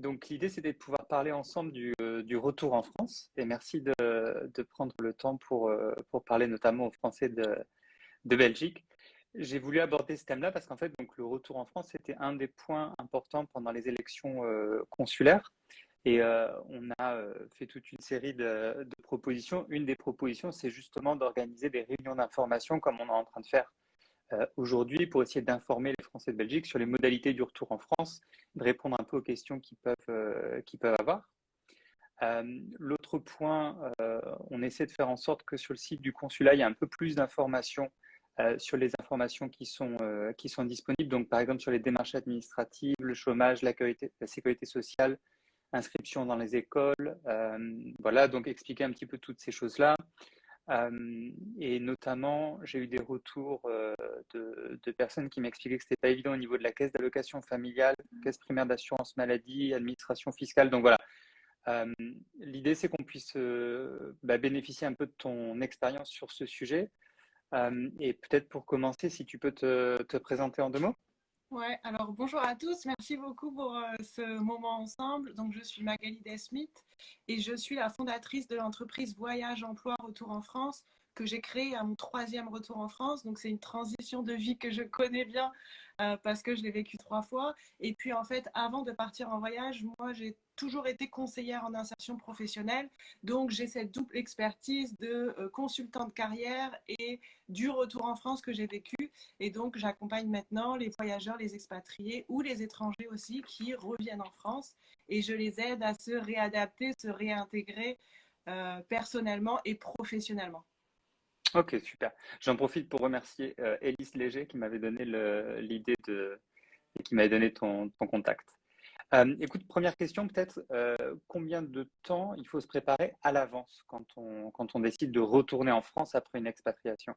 Donc l'idée, c'était de pouvoir parler ensemble du retour en France. Et merci de prendre le temps pour parler notamment aux Français de Belgique. J'ai voulu aborder ce thème-là parce qu'en fait, donc, le retour en France, c'était un des points importants pendant les élections consulaires. Et on a fait toute une série de propositions. Une des propositions, c'est justement d'organiser des réunions d'information comme on est en train de faire aujourd'hui pour essayer d'informer les Français de Belgique sur les modalités du retour en France, de répondre un peu aux questions qu'ils peuvent avoir. L'autre point, on essaie de faire en sorte que sur le site du consulat, il y a un peu plus d'informations sur les informations qui sont disponibles. Donc, par exemple, sur les démarches administratives, le chômage, la sécurité sociale, inscription dans les écoles. Voilà, donc expliquer un petit peu toutes ces choses-là. Et notamment, j'ai eu des retours de personnes qui m'expliquaient que c'était pas évident au niveau de la caisse d'allocation familiale, caisse primaire d'assurance maladie, administration fiscale. Donc voilà, euh, l'idée c'est qu'on puisse bénéficier un peu de ton expérience sur ce sujet. Et peut-être pour commencer, si tu peux te présenter en 2 mots. Ouais, alors bonjour à tous, merci beaucoup pour ce moment ensemble. Donc je suis Magali Desmith et je suis la fondatrice de l'entreprise Voyage Emploi Retour en France que j'ai créée à mon 3e retour en France. Donc c'est une transition de vie que je connais bien parce que je l'ai vécu 3 fois. Et puis en fait, avant de partir en voyage, moi j'ai toujours été conseillère en insertion professionnelle. Donc j'ai cette double expertise de consultant de carrière et du retour en France que j'ai vécu. Et donc, j'accompagne maintenant les voyageurs, les expatriés ou les étrangers aussi qui reviennent en France et je les aide à se réadapter, se réintégrer personnellement et professionnellement. Ok, super. J'en profite pour remercier Élise Léger qui m'avait donné l'idée et qui m'avait donné ton contact. Écoute, première question peut-être, combien de temps il faut se préparer à l'avance quand on décide de retourner en France après une expatriation?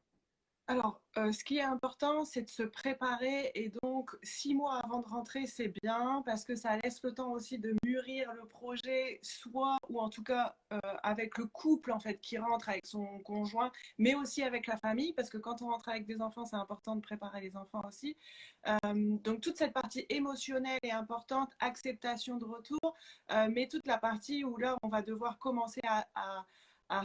Alors, ce qui est important, c'est de se préparer et donc 6 mois avant de rentrer, c'est bien parce que ça laisse le temps aussi de mûrir le projet, soit ou en tout cas avec le couple en fait qui rentre avec son conjoint, mais aussi avec la famille parce que quand on rentre avec des enfants, c'est important de préparer les enfants aussi. Donc toute cette partie émotionnelle est importante, acceptation de retour, mais toute la partie où là on va devoir commencer à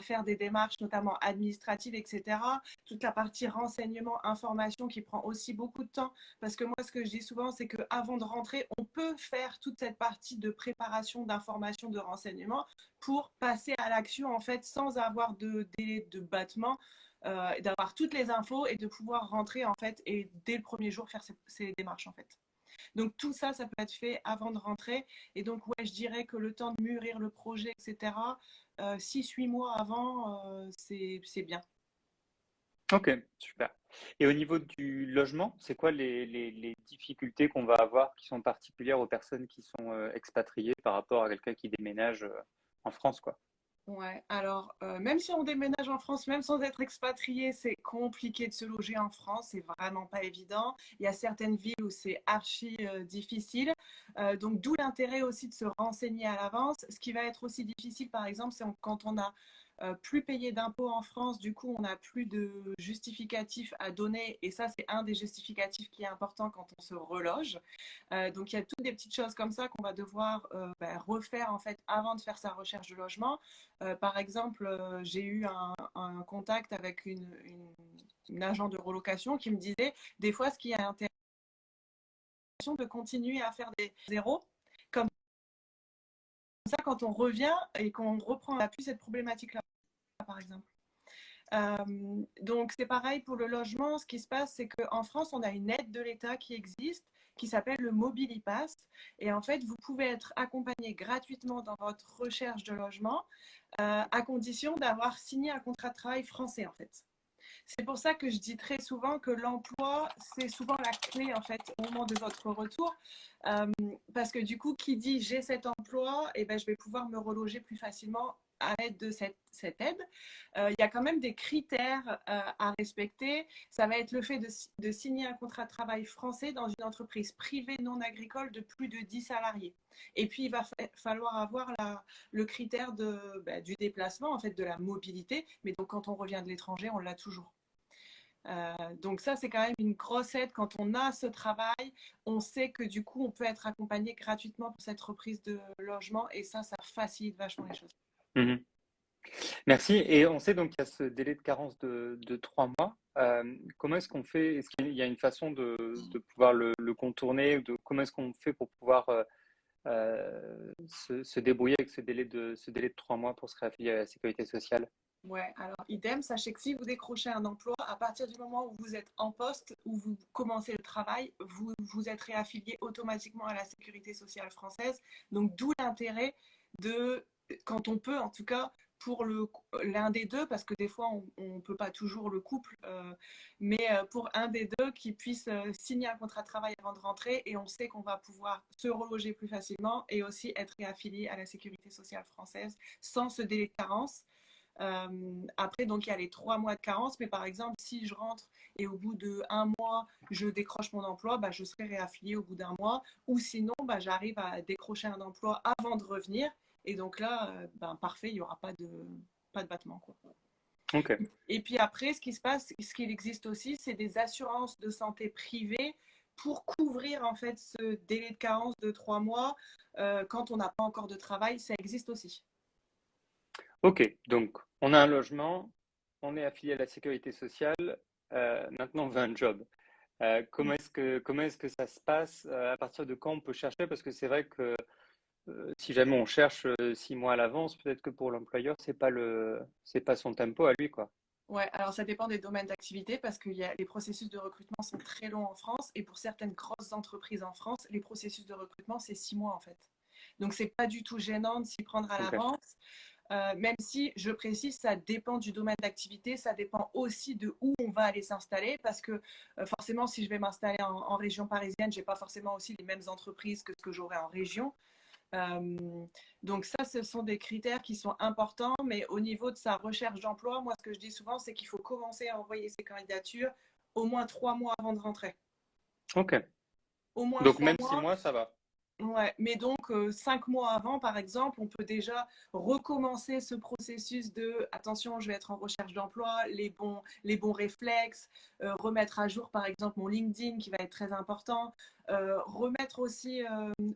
faire des démarches, notamment administratives, etc. Toute la partie renseignement, information qui prend aussi beaucoup de temps. Parce que moi, ce que je dis souvent, c'est qu'avant de rentrer, on peut faire toute cette partie de préparation, d'information, de renseignement pour passer à l'action, en fait, sans avoir de délai de battement, d'avoir toutes les infos et de pouvoir rentrer, en fait, et dès le premier jour, faire ces démarches, en fait. Donc tout ça, ça peut être fait avant de rentrer. Et donc, ouais, je dirais que le temps de mûrir le projet, etc., 6-8 mois avant, c'est bien. Ok, super. Et au niveau du logement, c'est quoi les difficultés qu'on va avoir qui sont particulières aux personnes qui sont expatriées par rapport à quelqu'un qui déménage en France, quoi? Ouais, alors même si on déménage en France, même sans être expatrié, c'est compliqué de se loger en France, c'est vraiment pas évident. Il y a certaines villes où c'est archi difficile. Donc d'où l'intérêt aussi de se renseigner à l'avance. Ce qui va être aussi difficile, par exemple, c'est quand on a plus payé d'impôts en France, du coup on n'a plus de justificatif à donner et ça c'est un des justificatifs qui est important quand on se reloge. Donc il y a toutes des petites choses comme ça qu'on va devoir refaire en fait avant de faire sa recherche de logement. Par exemple, j'ai eu un contact avec une agent de relocation qui me disait des fois ce qui est intéressant de continuer à faire des zéros. Comme ça, quand on revient et qu'on reprend, on n'a plus cette problématique-là, par exemple. Donc c'est pareil pour le logement. Ce qui se passe, c'est qu'en France, on a une aide de l'État qui existe, qui s'appelle le Mobilipass. Et en fait, vous pouvez être accompagné gratuitement dans votre recherche de logement à condition d'avoir signé un contrat de travail français, en fait. C'est pour ça que je dis très souvent que l'emploi, c'est souvent la clé en fait au moment de votre retour. Euh, Parce que du coup, qui dit j'ai cet emploi, et ben, je vais pouvoir me reloger plus facilement à l'aide de cette aide. Il y a quand même des critères à respecter. Ça va être le fait de signer un contrat de travail français dans une entreprise privée non agricole de plus de 10 salariés. Et puis, il va falloir avoir le critère du déplacement, en fait, de la mobilité. Mais donc, quand on revient de l'étranger, on l'a toujours. Donc ça, c'est quand même une grosse aide. Quand on a ce travail, on sait que du coup, on peut être accompagné gratuitement pour cette reprise de logement et ça facilite vachement les choses. Mhm. Merci. Et on sait donc qu'il y a ce délai de carence de 3 mois. Comment est-ce qu'on fait? Est-ce qu'il y a une façon de pouvoir le contourner? Comment est-ce qu'on fait pour pouvoir se débrouiller avec ce délai de 3 mois pour se réaffilier à la sécurité sociale? Ouais, alors idem, sachez que si vous décrochez un emploi, à partir du moment où vous êtes en poste, où vous commencez le travail, vous êtes réaffilié automatiquement à la sécurité sociale française. Donc d'où l'intérêt de, quand on peut en tout cas, pour l'un des deux, parce que des fois on ne peut pas toujours le couple, mais pour un des deux qui puisse signer un contrat de travail avant de rentrer et on sait qu'on va pouvoir se reloger plus facilement et aussi être réaffilié à la sécurité sociale française sans ce délai de carence. Après, donc, il y a les 3 mois de carence, mais par exemple, si je rentre et au bout d'1 mois, je décroche mon emploi, bah, je serai réaffiliée au bout d'1 mois. Ou sinon, bah, j'arrive à décrocher un emploi avant de revenir. Et donc là, ben, parfait, il n'y aura pas de battement, quoi. Ok. Et puis après, ce qui se passe, ce qu'il existe aussi, c'est des assurances de santé privées pour couvrir en fait ce délai de carence de 3 mois quand on n'a pas encore de travail. Ça existe aussi. Ok. Donc, on a un logement, on est affilié à la sécurité sociale. Maintenant, on veut un job. Comment est-ce que ça se passe? À partir de quand on peut chercher? Parce que c'est vrai que si jamais on cherche 6 mois à l'avance, peut-être que pour l'employeur, c'est pas son tempo à lui, quoi. Ouais, alors ça dépend des domaines d'activité parce que les processus de recrutement sont très longs en France et pour certaines grosses entreprises en France, les processus de recrutement, c'est 6 mois en fait. Donc, c'est pas du tout gênant de s'y prendre à Ok. l'avance, même si, je précise, ça dépend du domaine d'activité, ça dépend aussi de où on va aller s'installer parce que forcément, si je vais m'installer en région parisienne, j'ai pas forcément aussi les mêmes entreprises que ce que j'aurais en région. Euh, donc ça, ce sont des critères qui sont importants, mais au niveau de sa recherche d'emploi, moi, ce que je dis souvent, c'est qu'il faut commencer à envoyer ses candidatures au moins 3 mois avant de rentrer. Ok. Au moins Donc, trois même six mois. mois, ça va. Ouais, mais donc 5 mois avant, par exemple, on peut déjà recommencer ce processus de attention, je vais être en recherche d'emploi, les bons réflexes, remettre à jour, par exemple, mon LinkedIn qui va être très important, remettre aussi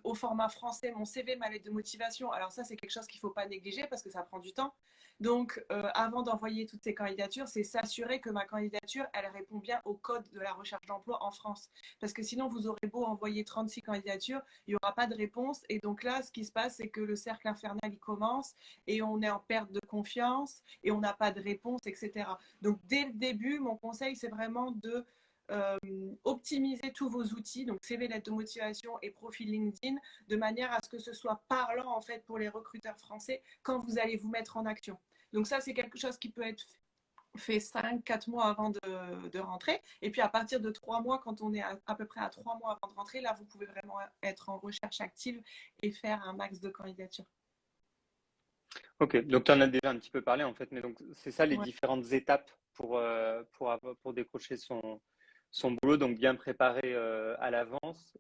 au format français mon CV, ma lettre de motivation. Alors ça, c'est quelque chose qu'il ne faut pas négliger parce que ça prend du temps. Donc, avant d'envoyer toutes ces candidatures, c'est s'assurer que ma candidature, elle répond bien au code de la recherche d'emploi en France. Parce que sinon, vous aurez beau envoyer 36 candidatures, il n'y aura pas de réponse. Et donc là, ce qui se passe, c'est que le cercle infernal, il commence et on est en perte de confiance et on n'a pas de réponse, etc. Donc, dès le début, mon conseil, c'est vraiment de optimiser tous vos outils, donc CV, lettre de motivation et profil LinkedIn, de manière à ce que ce soit parlant en fait pour les recruteurs français quand vous allez vous mettre en action. Donc ça, c'est quelque chose qui peut être fait 5-4 mois avant de rentrer. Et puis à partir de 3 mois, quand on est à peu près à 3 mois avant de rentrer, là, vous pouvez vraiment être en recherche active et faire un max de candidatures. Ok. Donc, tu en as déjà un petit peu parlé, en fait. Mais donc, c'est ça les Ouais. différentes étapes pour décrocher son boulot. Donc, bien préparé à l'avance.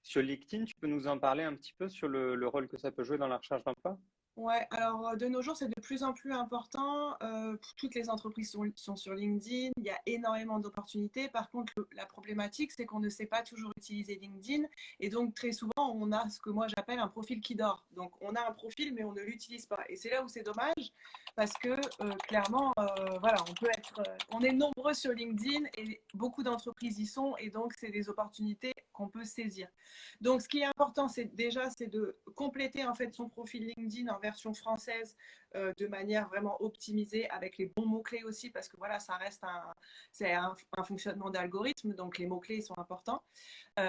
Sur LinkedIn, tu peux nous en parler un petit peu sur le rôle que ça peut jouer dans la recherche d'emploi? Ouais, alors de nos jours, c'est de plus en plus important. Toutes les entreprises sont sur LinkedIn. Il y a énormément d'opportunités. Par contre, la problématique, c'est qu'on ne sait pas toujours utiliser LinkedIn. Et donc, très souvent, on a ce que moi j'appelle un profil qui dort. Donc, on a un profil, mais on ne l'utilise pas. Et c'est là où c'est dommage parce que clairement, voilà, on est nombreux sur LinkedIn et beaucoup d'entreprises y sont. Et donc, c'est des opportunités qu'on peut saisir. Donc, ce qui est important, c'est de compléter en fait son profil LinkedIn en version française de manière vraiment optimisée avec les bons mots-clés aussi, parce que voilà, ça reste un fonctionnement d'algorithme, donc les mots-clés sont importants.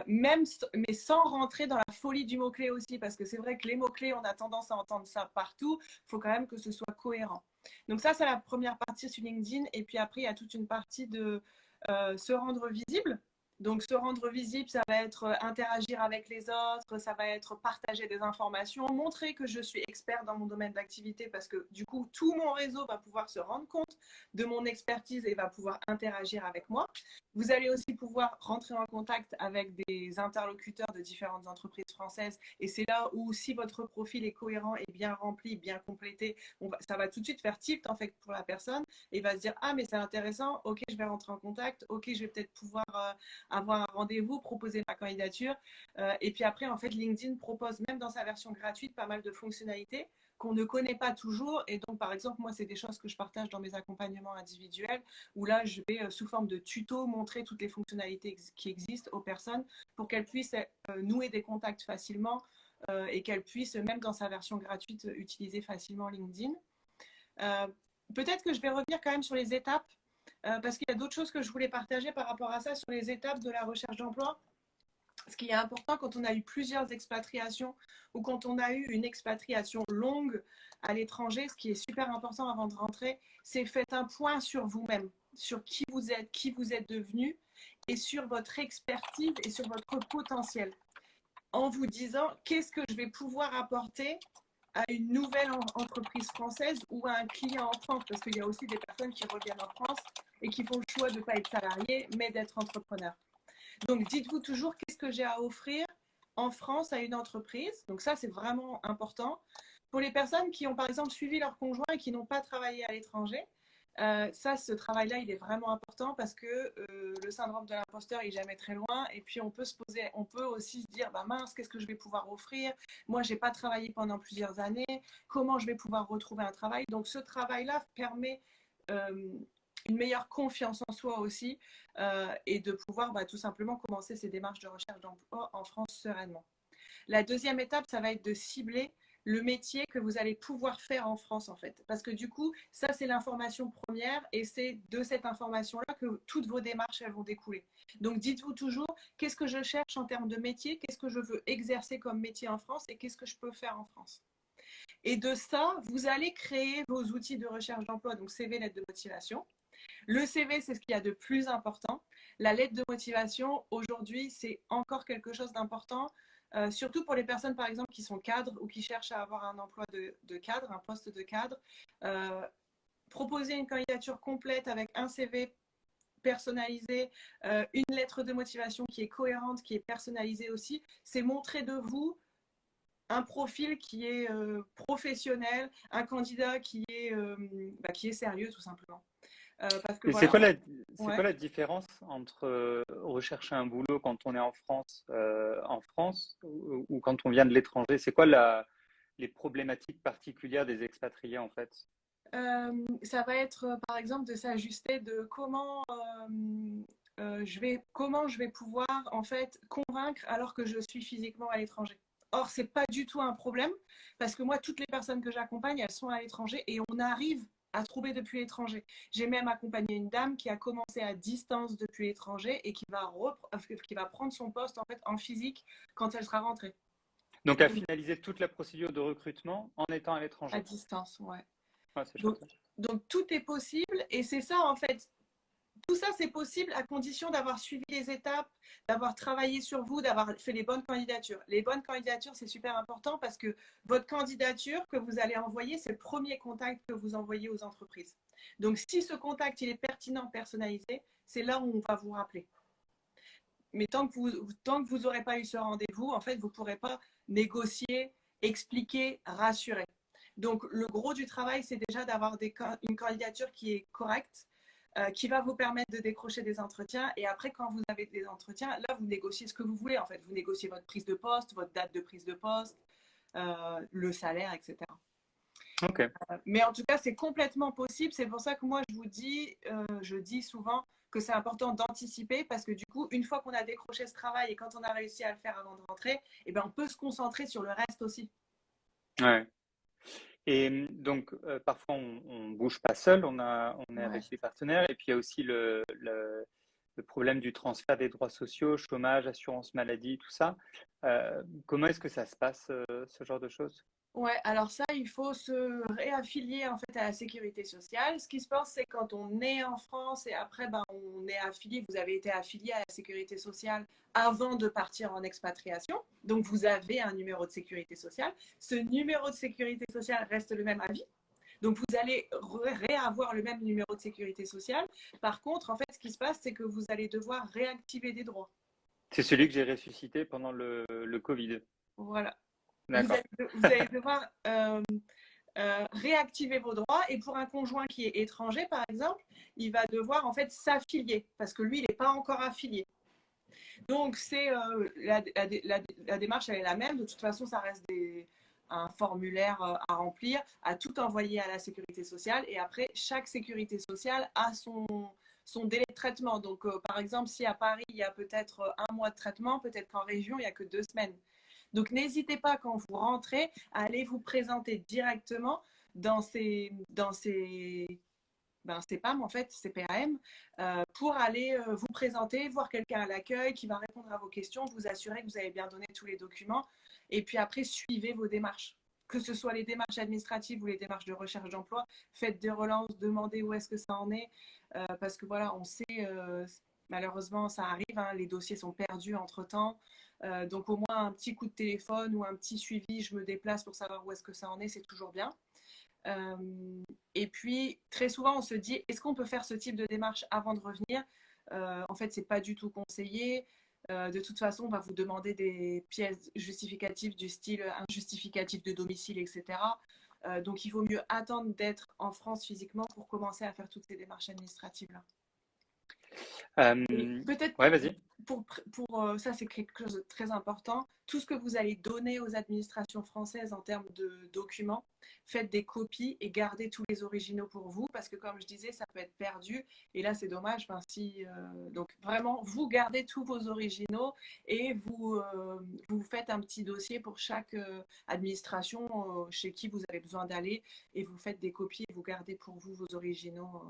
Mais sans rentrer dans la folie du mot-clé aussi, parce que c'est vrai que les mots-clés, on a tendance à entendre ça partout. Il faut quand même que ce soit cohérent. Donc ça, c'est la première partie sur LinkedIn. Et puis après, il y a toute une partie de se rendre visible. Donc, se rendre visible, ça va être interagir avec les autres, ça va être partager des informations, montrer que je suis expert dans mon domaine d'activité parce que du coup, tout mon réseau va pouvoir se rendre compte de mon expertise et va pouvoir interagir avec moi. Vous allez aussi pouvoir rentrer en contact avec des interlocuteurs de différentes entreprises françaises et c'est là où, si votre profil est cohérent et bien rempli, bien complété, ça va tout de suite faire tilt en fait pour la personne et va se dire ah mais c'est intéressant, ok je vais rentrer en contact, ok je vais peut-être pouvoir avoir un rendez-vous, proposer ma candidature. Et puis après, en fait, LinkedIn propose même dans sa version gratuite pas mal de fonctionnalités qu'on ne connaît pas toujours. Et donc, par exemple, moi, c'est des choses que je partage dans mes accompagnements individuels où là, je vais, sous forme de tuto, montrer toutes les fonctionnalités qui existent aux personnes pour qu'elles puissent nouer des contacts facilement et qu'elles puissent, même dans sa version gratuite, utiliser facilement LinkedIn. Euh, Peut-être que je vais revenir quand même sur les étapes parce qu'il y a d'autres choses que je voulais partager par rapport à ça sur les étapes de la recherche d'emploi. Ce qui est important quand on a eu plusieurs expatriations ou quand on a eu une expatriation longue à l'étranger, ce qui est super important avant de rentrer, c'est faites un point sur vous-même, sur qui vous êtes devenu et sur votre expertise et sur votre potentiel. En vous disant qu'est-ce que je vais pouvoir apporter à une nouvelle entreprise française ou à un client en France, parce qu'il y a aussi des personnes qui reviennent en France et qui font le choix de ne pas être salariés, mais d'être entrepreneurs. Donc, dites-vous toujours qu'est-ce que j'ai à offrir en France à une entreprise. Donc, ça, c'est vraiment important. Pour les personnes qui ont, par exemple, suivi leur conjoint et qui n'ont pas travaillé à l'étranger, ce travail-là, il est vraiment important parce que le syndrome de l'imposteur, il est jamais très loin. Et puis, on peut aussi se dire, bah mince, qu'est-ce que je vais pouvoir offrir? Moi, j'ai pas travaillé pendant plusieurs années. Comment je vais pouvoir retrouver un travail? Donc, ce travail-là permet une meilleure confiance en soi aussi et de pouvoir tout simplement commencer ces démarches de recherche d'emploi en France sereinement. La deuxième étape, ça va être de cibler le métier que vous allez pouvoir faire en France en fait. Parce que du coup, ça c'est l'information première et c'est de cette information-là que toutes vos démarches elles vont découler. Donc dites-vous toujours, qu'est-ce que je cherche en termes de métier, qu'est-ce que je veux exercer comme métier en France et qu'est-ce que je peux faire en France. Et de ça, vous allez créer vos outils de recherche d'emploi, donc CV, lettre de motivation. Le CV, c'est ce qu'il y a de plus important. La lettre de motivation, aujourd'hui, c'est encore quelque chose d'important, surtout pour les personnes, par exemple, qui sont cadres ou qui cherchent à avoir un emploi de cadre, un poste de cadre. Proposer une candidature complète avec un CV personnalisé, une lettre de motivation qui est cohérente, qui est personnalisée aussi, c'est montrer de vous un profil qui est professionnel, un candidat qui est sérieux tout simplement. Parce que Et voilà, c'est quoi ouais. la différence entre rechercher un boulot quand on est en France ou quand on vient de l'étranger? C'est quoi les problématiques particulières des expatriés en fait? Ça va être par exemple de s'ajuster de comment je vais pouvoir en fait convaincre alors que je suis physiquement à l'étranger. Or, c'est pas du tout un problème parce que moi, toutes les personnes que j'accompagne, elles sont à l'étranger et on arrive à trouver depuis l'étranger. J'ai même accompagné une dame qui a commencé à distance depuis l'étranger et qui va prendre son poste en fait en physique quand elle sera rentrée. Donc à finaliser toute la procédure de recrutement en étant à À l'étranger. distance, ouais. Ah, c'est Donc, chouette. donc tout est possible et c'est ça en fait. Tout ça, c'est possible à condition d'avoir suivi les étapes, d'avoir travaillé sur vous, d'avoir fait les bonnes candidatures. Les bonnes candidatures, c'est super important parce que votre candidature que vous allez envoyer, c'est le premier contact que vous envoyez aux entreprises. Donc, si ce contact il est pertinent, personnalisé, c'est là où on va vous rappeler. Mais tant que vous n'aurez pas eu ce rendez-vous, en fait, vous ne pourrez pas négocier, expliquer, rassurer. Donc, le gros du travail, c'est déjà d'avoir une candidature qui est correcte, qui va vous permettre de décrocher des entretiens. Et après, quand vous avez des entretiens, là, vous négociez ce que vous voulez. En fait, vous négociez votre prise de poste, votre date de prise de poste, le salaire, etc. Ok. Mais en tout cas, c'est complètement possible. C'est pour ça que moi, je dis souvent que c'est important d'anticiper parce que du coup, une fois qu'on a décroché ce travail et quand on a réussi à le faire avant de rentrer, eh ben, on peut se concentrer sur le reste aussi. Ouais. Et donc, parfois, on bouge pas seul, on est Ouais. avec des partenaires. Et puis, il y a aussi le problème du transfert des droits sociaux, chômage, assurance maladie, tout ça. Comment est-ce que ça se passe, ce genre de choses? Ouais, alors ça, il faut se réaffilier en fait à la sécurité sociale. Ce qui se passe, c'est quand on est en France et après, ben, on est affilié, vous avez été affilié à la sécurité sociale avant de partir en expatriation. Donc, vous avez un numéro de sécurité sociale. Ce numéro de sécurité sociale reste le même à vie. Donc, vous allez réavoir le même numéro de sécurité sociale. Par contre, en fait, ce qui se passe, c'est que vous allez devoir réactiver des droits. C'est celui que j'ai ressuscité pendant le Covid. Voilà. D'accord. Vous allez devoir réactiver vos droits. Et pour un conjoint qui est étranger, par exemple, il va devoir en fait s'affilier parce que lui, il n'est pas encore affilié. Donc, c'est la démarche, elle est la même. De toute façon, ça reste un formulaire à remplir, à tout envoyer à la sécurité sociale. Et après, chaque sécurité sociale a son délai de traitement. Donc, par exemple, si à Paris, il y a peut-être un mois de traitement, peut-être qu'en région, il n'y a que 2 semaines. Donc, n'hésitez pas quand vous rentrez à aller vous présenter directement dans ces CPAM, en fait, CPAM, pour aller vous présenter, voir quelqu'un à l'accueil qui va répondre à vos questions, vous assurer que vous avez bien donné tous les documents. Et puis après, suivez vos démarches. Que ce soit les démarches administratives ou les démarches de recherche d'emploi, faites des relances, demandez où est-ce que ça en est. Parce que voilà, on sait, malheureusement, ça arrive, hein, les dossiers sont perdus entre-temps. Donc au moins un petit coup de téléphone ou un petit suivi, je me déplace pour savoir où est-ce que ça en est, c'est toujours bien. Et puis, très souvent, on se dit, est-ce qu'on peut faire ce type de démarche avant de revenir? En fait, c'est pas du tout conseillé. De toute façon, on va vous demander des pièces justificatives du style un justificatif de domicile, etc. Donc, il vaut mieux attendre d'être en France physiquement pour commencer à faire toutes ces démarches administratives-là. Et peut-être Ouais, vas-y. ça, c'est quelque chose de très important. Tout ce que vous allez donner aux administrations françaises en termes de documents, faites des copies et gardez tous les originaux pour vous parce que, comme je disais, ça peut être perdu. Et là, c'est dommage. Enfin, donc, vraiment, vous gardez tous vos originaux et vous faites un petit dossier pour chaque administration chez qui vous avez besoin d'aller et vous faites des copies et vous gardez pour vous vos originaux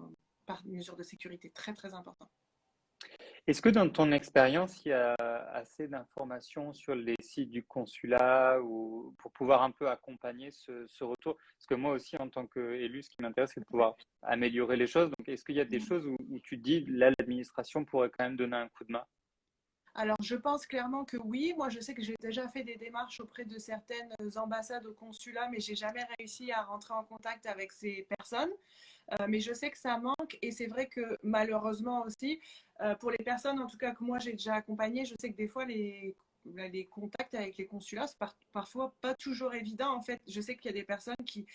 par mesure de sécurité. Très, très important. Est-ce que dans ton expérience, il y a assez d'informations sur les sites du consulat ou pour pouvoir un peu accompagner ce retour? Parce que moi aussi, en tant qu'élu, ce qui m'intéresse, c'est de pouvoir améliorer les choses. Donc, est-ce qu'il y a des choses où tu te dis, là, l'administration pourrait quand même donner un coup de main? Alors, je pense clairement que oui. Moi, je sais que j'ai déjà fait des démarches auprès de certaines ambassades au consulat, mais j'ai jamais réussi à rentrer en contact avec ces personnes. Mais je sais que ça manque et c'est vrai que malheureusement aussi, pour les personnes en tout cas que moi j'ai déjà accompagnées, je sais que des fois les contacts avec les consulats, c'est parfois pas toujours évident. En fait, je sais qu'il y a des personnes qui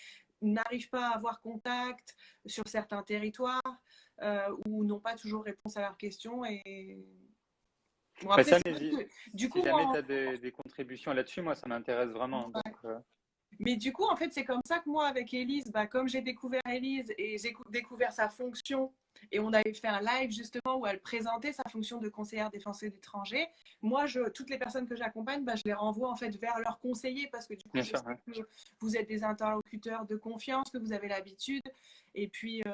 n'arrivent pas à avoir contact sur certains territoires ou n'ont pas toujours réponse à leurs questions. Et bon, Bah, après, ça, c'est vrai que du si coup, jamais tu as des contributions là-dessus, moi, ça m'intéresse vraiment. Donc, mais du coup, en fait, c'est comme ça que moi, avec Élise, comme j'ai découvert Élise et j'ai découvert sa fonction, et on avait fait un live justement où elle présentait sa fonction de conseillère des Français d'étranger. Moi, toutes les personnes que j'accompagne, je les renvoie en fait vers leurs conseillers parce que du coup, bien je sûr, sais ouais. que vous êtes des interlocuteurs de confiance, que vous avez l'habitude. Et puis,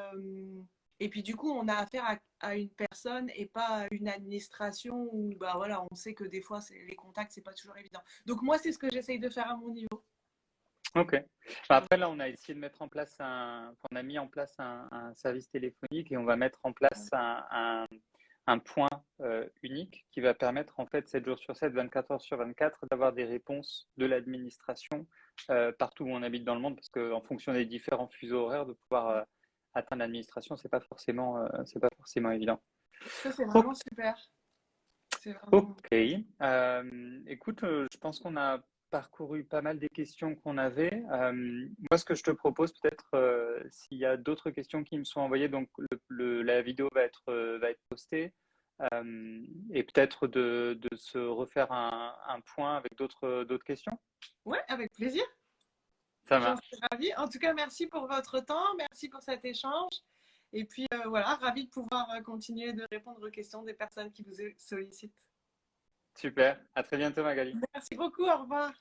du coup, on a affaire à une personne et pas à une administration où voilà, on sait que des fois, les contacts, c'est pas toujours évident. Donc moi, c'est ce que j'essaye de faire à mon niveau. Ok. Bah, après, là, on a essayé de mettre en place on a mis en place un service téléphonique et on va mettre en place un point unique qui va permettre, en fait, 7 jours sur 7, 24 heures sur 24, d'avoir des réponses de l'administration partout où on habite dans le monde, parce qu'en fonction des différents fuseaux horaires, de pouvoir atteindre l'administration, c'est pas forcément évident. Ça, c'est Ok. vraiment super. C'est vraiment. Ok. Écoute, je pense qu'on a parcouru pas mal des questions qu'on avait. Moi, ce que je te propose, peut-être, s'il y a d'autres questions qui me sont envoyées, donc la vidéo va être postée, et peut-être de se refaire un point avec d'autres questions. Ouais, avec plaisir. Ça J'en marche. suis ravie. En tout cas, merci pour votre temps. Merci pour cet échange. Et puis voilà, ravie de pouvoir continuer de répondre aux questions des personnes qui vous sollicitent. Super. À très bientôt, Magali. Merci beaucoup. Au revoir.